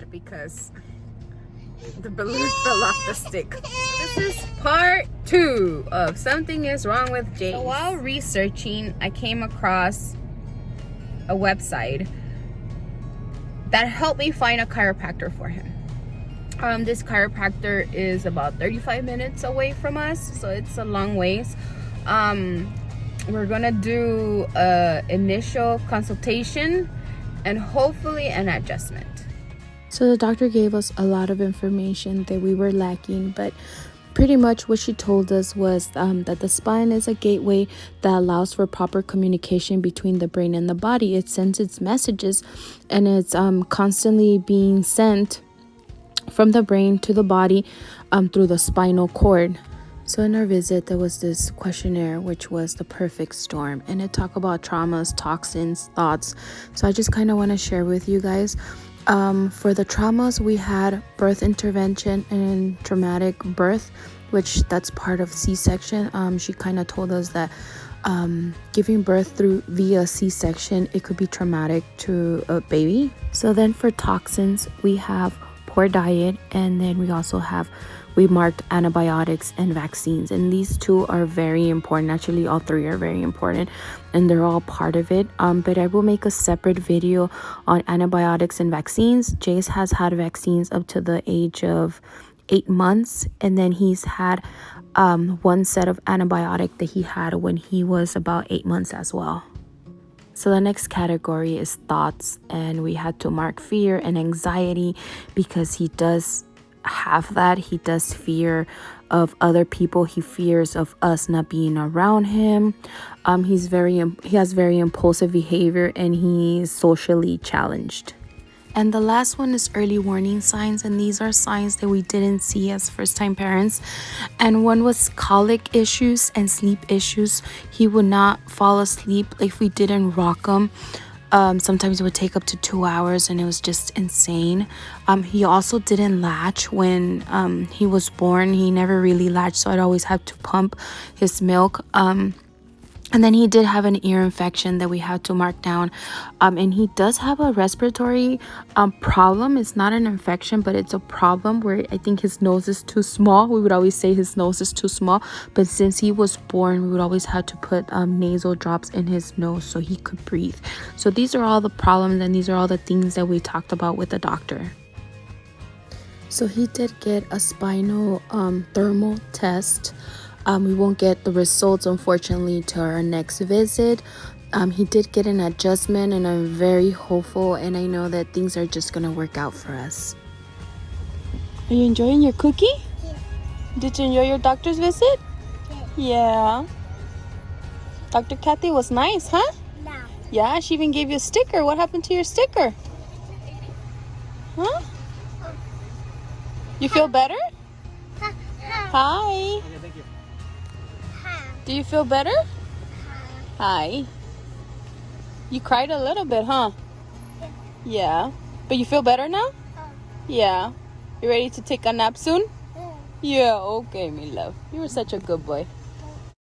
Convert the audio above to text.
it because the balloon fell off the stick. This is part 2 of Something is Wrong with Jace. So while researching, I came across a website that helped me find a chiropractor for him. This chiropractor is about 35 minutes away from us, so it's a long ways. We're gonna do an initial consultation and hopefully an adjustment. So the doctor gave us a lot of information that we were lacking, but pretty much what she told us was that the spine is a gateway that allows for proper communication between the brain and the body. It sends its messages, and it's constantly being sent from the brain to the body through the spinal cord. So in our visit, there was this questionnaire, which was the perfect storm, and it talked about traumas, toxins, thoughts. So I just kind of want to share with you guys. For the traumas, we had birth intervention and traumatic birth, which that's part of C-section. She kind of told us that giving birth via C-section, it could be traumatic to a baby. So then for toxins, we have poor diet, and then we marked antibiotics and vaccines, and these two are very important. Actually, all three are very important, and they're all part of it. But I will make a separate video on antibiotics and vaccines. Jace has had vaccines up to the age of 8 months, and then he's had one set of antibiotic that he had when he was about 8 months as well. So the next category is thoughts, and we had to mark fear and anxiety because he does have that. He does fear of other people. He fears of us not being around him. He has very impulsive behavior, and he's socially challenged. And the last one is early warning signs, and these are signs that we didn't see as first-time parents. And one was colic issues and sleep issues. He would not fall asleep if we didn't rock him. Sometimes it would take up to 2 hours, and it was just insane. He also didn't latch when he was born. He never really latched, so I'd always have to pump his milk. And then he did have an ear infection that we had to mark down. And he does have a respiratory problem. It's not an infection, but it's a problem where I think his nose is too small. We would always say his nose is too small. But since he was born, we would always have to put nasal drops in his nose so he could breathe. So these are all the problems, and these are all the things that we talked about with the doctor. So he did get a spinal thermal test. We won't get the results, unfortunately, to our next visit. He did get an adjustment, and I'm very hopeful, and I know that things are just going to work out for us. Are you enjoying your cookie? Yeah. Did you enjoy your doctor's visit? Yeah. Dr. Kathy was nice, huh? No. Yeah, she even gave you a sticker. What happened to your sticker? Huh? You feel better? Hi. Do you feel better? Hi. You cried a little bit, huh? Yeah. But you feel better now? Yeah. You ready to take a nap soon? Yeah, okay, me love. You were such a good boy.